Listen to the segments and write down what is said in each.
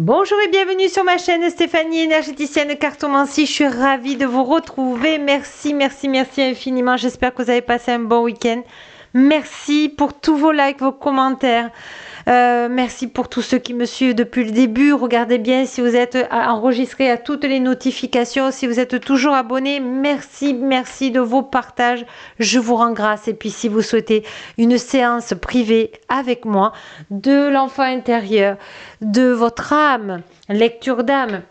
Bonjour et bienvenue sur ma chaîne Stéphanie énergéticienne cartomancie. Je suis ravie de vous retrouver. Merci infiniment. J'espère que vous avez passé un bon week-end. Merci pour tous vos likes, vos commentaires. Merci pour tous ceux qui me suivent depuis le début. Regardez bien si vous êtes enregistré à toutes les notifications. Si vous êtes toujours abonné, merci de vos partages. Je vous rends grâce. Et puis si vous souhaitez une séance privée avec moi de l'enfant intérieur, de votre âme, lecture d'âme,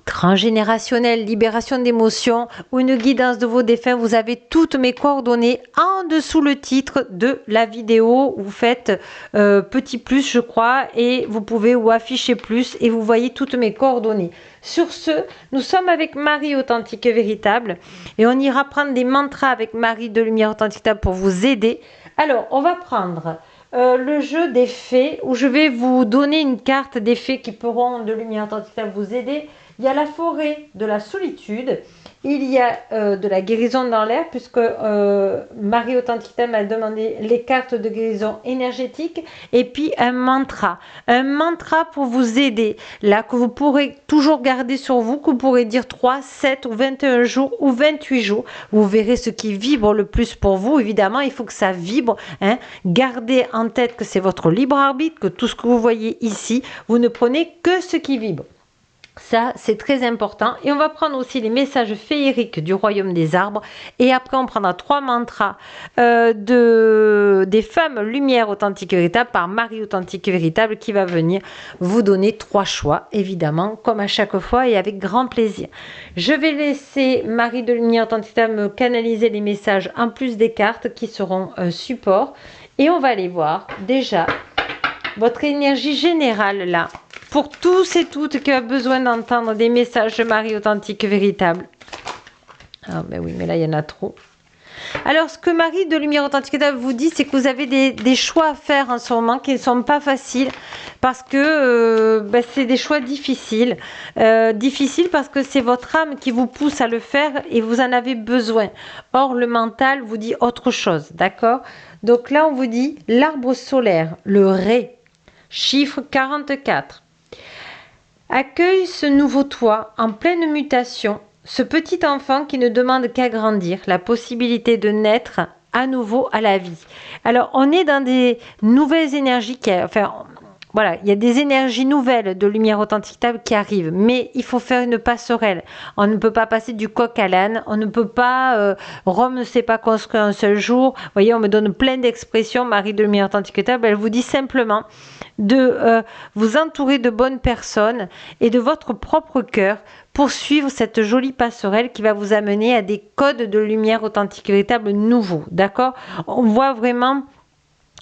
transgénérationnel, libération d'émotions ou une guidance de vos défunts, vous avez toutes mes coordonnées en dessous le titre de la vidéo. Vous faites petit plus je crois et vous pouvez ou afficher plus et vous voyez toutes mes coordonnées. Sur ce, nous sommes avec Marie Authentique Véritable et on ira prendre des mantras avec Marie de Lumière Authentique pour vous aider. Alors on va prendre le jeu des fées où je vais vous donner une carte des fées qui pourront de Lumière Authentique vous aider. Il y a la forêt de la solitude, il y a de la guérison dans l'air, puisque Marie Authentique m'a demandé les cartes de guérison énergétique, et puis un mantra pour vous aider, là que vous pourrez toujours garder sur vous, que vous pourrez dire 3, 7 ou 21 jours ou 28 jours. Vous verrez ce qui vibre le plus pour vous. Évidemment, il faut que ça vibre. Gardez en tête que c'est votre libre arbitre, que tout ce que vous voyez ici, vous ne prenez que ce qui vibre. Ça, c'est très important. Et on va prendre aussi les messages féeriques du royaume des arbres. Et après, on prendra 3 mantras des femmes lumière authentique véritable par Marie Authentique Véritable qui va venir vous donner 3 choix, évidemment, comme à chaque fois et avec grand plaisir. Je vais laisser Marie de Lumière Authentique me canaliser les messages en plus des cartes qui seront support. Et on va aller voir déjà votre énergie générale là. Pour tous et toutes qui ont besoin d'entendre des messages de Marie Authentique Véritable. Ah ben oui, mais là, il y en a trop. Alors, ce que Marie de Lumière Authentique Véritable vous dit, c'est que vous avez des choix à faire en ce moment qui ne sont pas faciles parce que c'est des choix difficiles. Difficiles parce que c'est votre âme qui vous pousse à le faire et vous en avez besoin. Or, le mental vous dit autre chose, d'accord? Donc là, on vous dit l'arbre solaire, le Ré, chiffre 44. Accueille ce nouveau toi en pleine mutation, ce petit enfant qui ne demande qu'à grandir, la possibilité de naître à nouveau à la vie. Alors, on est dans des nouvelles énergies, voilà, il y a des énergies nouvelles de lumière authentique qui arrivent, mais il faut faire une passerelle. On ne peut pas passer du coq à l'âne, on ne peut pas, Rome ne s'est pas construit un seul jour. Vous voyez, on me donne plein d'expressions, Marie de Lumière Authentique, elle vous dit simplement de vous entourer de bonnes personnes et de votre propre cœur pour suivre cette jolie passerelle qui va vous amener à des codes de lumière authentique véritable nouveaux, d'accord? On voit vraiment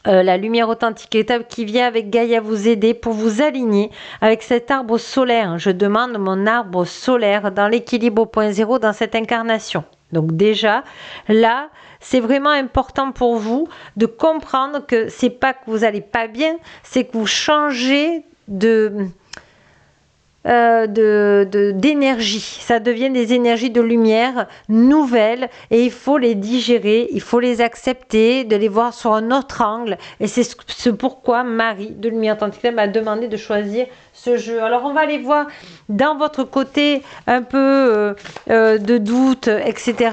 la lumière authentique véritable qui vient avec Gaïa vous aider pour vous aligner avec cet arbre solaire. Je demande mon arbre solaire dans l'équilibre au point zéro dans cette incarnation. Donc déjà, là, c'est vraiment important pour vous de comprendre que c'est pas que vous allez pas bien, c'est que vous changez d'énergie. Ça devient des énergies de lumière nouvelles et il faut les digérer, il faut les accepter, de les voir sur un autre angle. Et c'est ce pourquoi Marie de Lumière Authentique m'a demandé de choisir ce jeu. Alors on va aller voir dans votre côté un peu de doute, etc.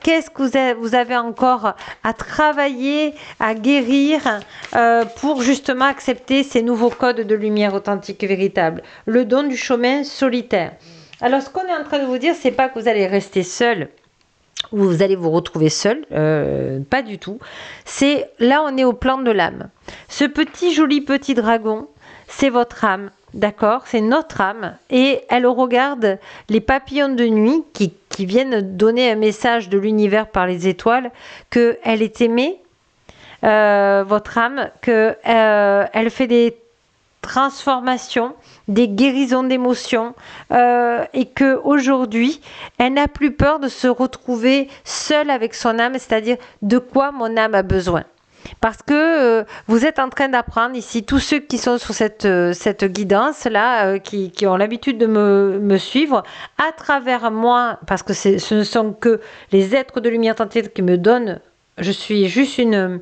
Qu'est-ce que vous avez encore à travailler, à guérir pour justement accepter ces nouveaux codes de lumière authentique véritable. Le don du chemin solitaire. Alors ce qu'on est en train de vous dire, c'est pas que vous allez rester seul ou vous allez vous retrouver seul, pas du tout. C'est là on est au plan de l'âme. Ce joli petit dragon, c'est votre âme. D'accord, c'est notre âme et elle regarde les papillons de nuit qui viennent donner un message de l'univers par les étoiles qu'elle est aimée, votre âme, qu'elle fait des transformations, des guérisons d'émotions et qu'aujourd'hui, elle n'a plus peur de se retrouver seule avec son âme, c'est-à-dire de quoi mon âme a besoin. Parce que vous êtes en train d'apprendre ici, tous ceux qui sont sur cette guidance-là, qui ont l'habitude de me suivre, à travers moi, parce que ce ne sont que les êtres de lumière authentique qui me donnent, je suis juste une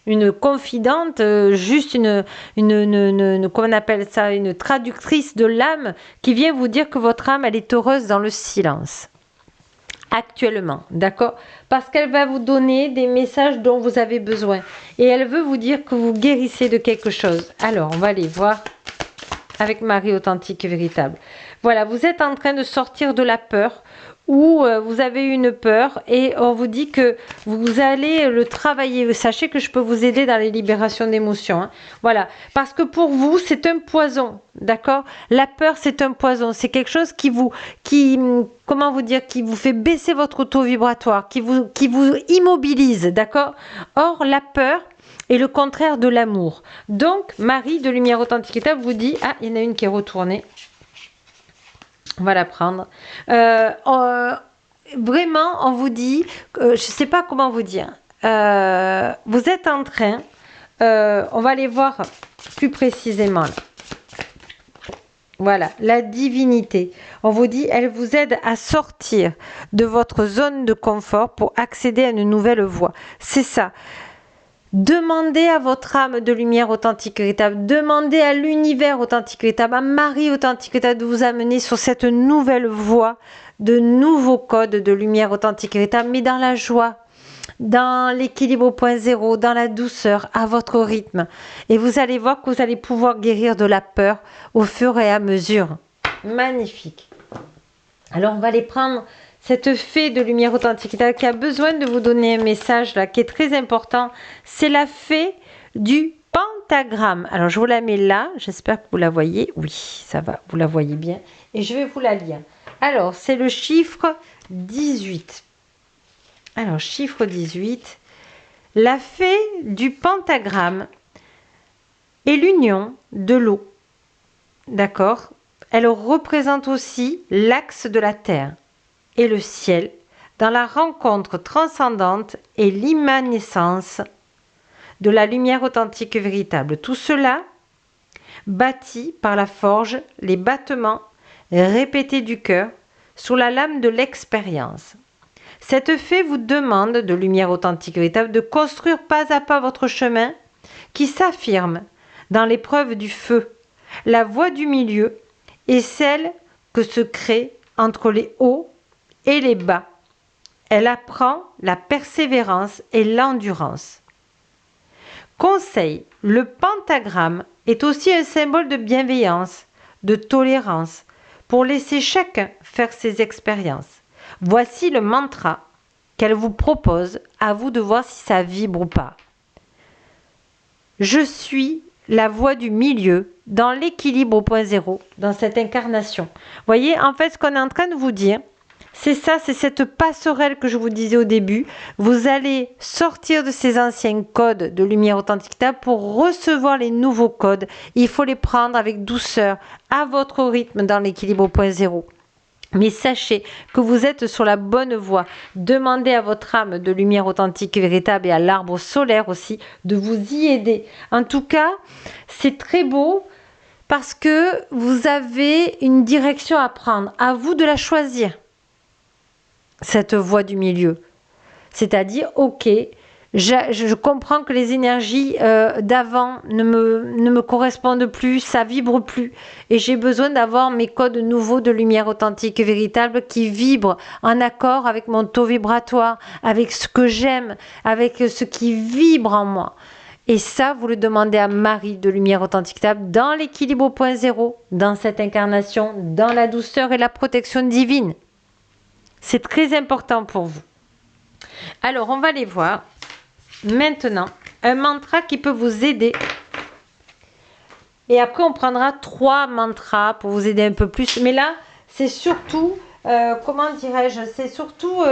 une confidente, juste comment on appelle ça, une traductrice de l'âme qui vient vous dire que votre âme, elle est heureuse dans le silence. Actuellement, d'accord? Parce qu'elle va vous donner des messages dont vous avez besoin. Et elle veut vous dire que vous guérissez de quelque chose. Alors, on va aller voir avec Marie authentique et véritable. Voilà, vous êtes en train de sortir de la peur ou vous avez une peur et on vous dit que vous allez le travailler. Sachez que je peux vous aider dans les libérations d'émotions. Hein. Voilà, parce que pour vous, c'est un poison, d'accord? La peur, c'est un poison. C'est quelque chose comment vous dire, qui vous fait baisser votre taux vibratoire, qui vous immobilise, d'accord? Or, la peur est le contraire de l'amour. Donc, Marie de Lumière Authentique vous dit, ah, il y en a une qui est retournée. On va la prendre. Vraiment, on vous dit, je ne sais pas comment vous dire. Vous êtes en train, on va aller voir plus précisément. Là. Voilà, la divinité. On vous dit, elle vous aide à sortir de votre zone de confort pour accéder à une nouvelle voie. C'est ça. Demandez à votre âme de lumière authentique véritable, demandez à l'univers authentique véritable, à Marie authentique véritable de vous amener sur cette nouvelle voie de nouveaux codes de lumière authentique véritable, mais dans la joie, dans l'équilibre au point zéro, dans la douceur, à votre rythme. Et vous allez voir que vous allez pouvoir guérir de la peur au fur et à mesure. Magnifique. Alors on va aller prendre cette fée de lumière authentique qui a besoin de vous donner un message là qui est très important. C'est la fée du pentagramme. Alors je vous la mets là, j'espère que vous la voyez. Oui, ça va, vous la voyez bien. Et je vais vous la lire. Alors c'est le chiffre 18. Alors chiffre 18. La fée du pentagramme est l'union de l'eau. D'accord? Elle représente aussi l'axe de la terre et le ciel dans la rencontre transcendante et l'immanescence de la lumière authentique véritable. Tout cela bâti par la forge, les battements répétés du cœur sous la lame de l'expérience. Cette fée vous demande de lumière authentique véritable de construire pas à pas votre chemin qui s'affirme dans l'épreuve du feu. La voie du milieu est celle que se crée entre les hauts et les bas. Elle apprend la persévérance et l'endurance. Conseil, le pentagramme est aussi un symbole de bienveillance, de tolérance, pour laisser chacun faire ses expériences. Voici le mantra qu'elle vous propose, à vous de voir si ça vibre ou pas. Je suis la voie du milieu dans l'équilibre au point zéro, dans cette incarnation. Voyez, en fait, ce qu'on est en train de vous dire, c'est ça, c'est cette passerelle que je vous disais au début. Vous allez sortir de ces anciens codes de lumière authentique pour recevoir les nouveaux codes. Il faut les prendre avec douceur, à votre rythme, dans l'équilibre au point zéro. Mais sachez que vous êtes sur la bonne voie. Demandez à votre âme de lumière authentique et véritable et à l'arbre solaire aussi de vous y aider. En tout cas, c'est très beau parce que vous avez une direction à prendre. À vous de la choisir, cette voie du milieu. C'est-à-dire, ok, je comprends que les énergies d'avant ne me correspondent plus, ça vibre plus. Et j'ai besoin d'avoir mes codes nouveaux de lumière authentique et véritable qui vibrent en accord avec mon taux vibratoire, avec ce que j'aime, avec ce qui vibre en moi. Et ça, vous le demandez à Marie de lumière authentique dans l'équilibre au point zéro, dans cette incarnation, dans la douceur et la protection divine. C'est très important pour vous. Alors, on va aller voir maintenant un mantra qui peut vous aider. Et après, on prendra 3 mantras pour vous aider un peu plus. Mais là, c'est surtout, comment dirais-je, c'est surtout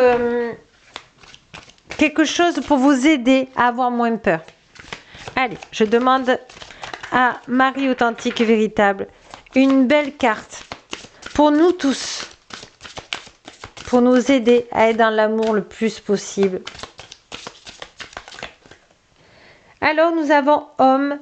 quelque chose pour vous aider à avoir moins peur. Allez, je demande à Marie authentique et véritable une belle carte pour nous tous. Pour nous aider à être dans l'amour le plus possible. Alors nous avons Om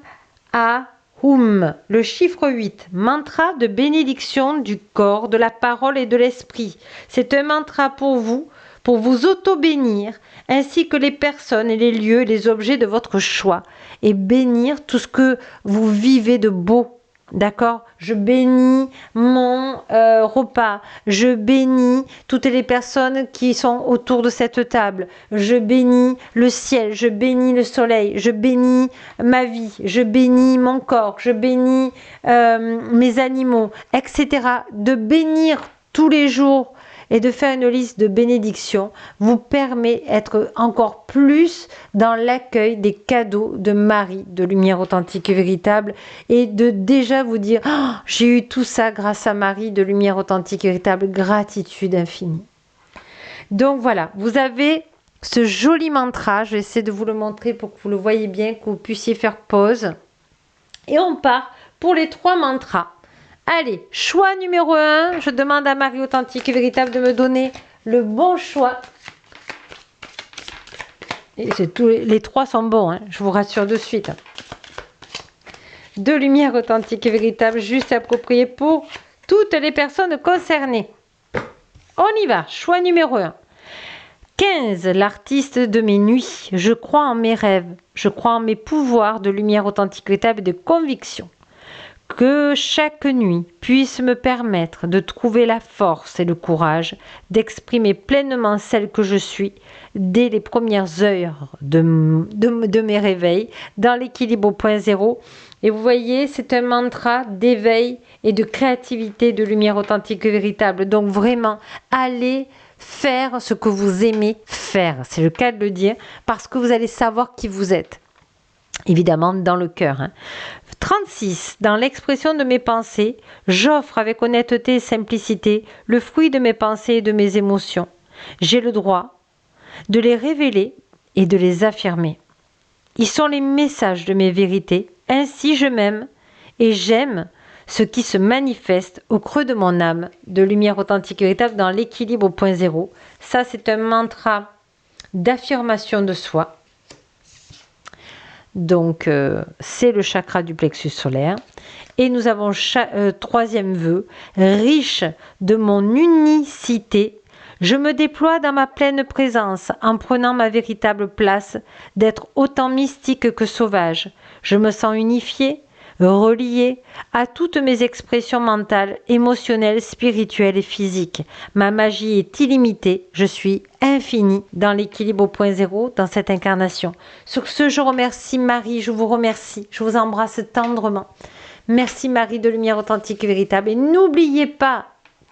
Ahum, le chiffre 8, mantra de bénédiction du corps, de la parole et de l'esprit. C'est un mantra pour vous, pour vous auto-bénir, ainsi que les personnes et les lieux et les objets de votre choix, et bénir tout ce que vous vivez de beau. D'accord? Je bénis mon repas. Je bénis toutes les personnes qui sont autour de cette table. Je bénis le ciel. Je bénis le soleil. Je bénis ma vie. Je bénis mon corps. Je bénis mes animaux, etc. De bénir tous les jours et de faire une liste de bénédictions vous permet d'être encore plus dans l'accueil des cadeaux de Marie de Lumière Authentique et Véritable et de déjà vous dire oh, j'ai eu tout ça grâce à Marie de Lumière Authentique et Véritable, gratitude infinie. Donc voilà, vous avez ce joli mantra, je vais essayer de vous le montrer pour que vous le voyez bien, que vous puissiez faire pause. Et on part pour les 3 mantras. Allez, choix numéro 1, je demande à Marie Authentique et Véritable de me donner le bon choix. Et les 3 sont bons, hein, je vous rassure de suite. De Lumière Authentique et Véritable, juste approprié pour toutes les personnes concernées. On y va, choix numéro 1. 15, l'artiste de mes nuits. Je crois en mes rêves, je crois en mes pouvoirs de lumière authentique et véritable et de conviction. Que chaque nuit puisse me permettre de trouver la force et le courage d'exprimer pleinement celle que je suis dès les premières heures de mes réveils dans l'équilibre au point zéro. Et vous voyez, c'est un mantra d'éveil et de créativité de lumière authentique et véritable. Donc vraiment, allez faire ce que vous aimez faire. C'est le cas de le dire parce que vous allez savoir qui vous êtes. Évidemment, dans le cœur. 36. Dans l'expression de mes pensées, j'offre avec honnêteté et simplicité le fruit de mes pensées et de mes émotions. J'ai le droit de les révéler et de les affirmer. Ils sont les messages de mes vérités. Ainsi je m'aime et j'aime ce qui se manifeste au creux de mon âme, de lumière authentique et véritable dans l'équilibre au point zéro. Ça, c'est un mantra d'affirmation de soi. Donc, c'est le chakra du plexus solaire. Et nous avons troisième vœu, riche de mon unicité, je me déploie dans ma pleine présence en prenant ma véritable place d'être autant mystique que sauvage. Je me sens unifiée, reliée à toutes mes expressions mentales, émotionnelles, spirituelles et physiques. Ma magie est illimitée, je suis infinie dans l'équilibre au point zéro dans cette incarnation. Sur ce, je remercie Marie, je vous remercie, je vous embrasse tendrement. Merci Marie de Lumière Authentique et Véritable. Et n'oubliez pas,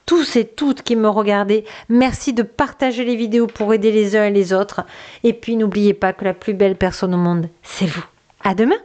tous et toutes qui me regardez, merci de partager les vidéos pour aider les uns et les autres. Et puis n'oubliez pas que la plus belle personne au monde, c'est vous. À demain!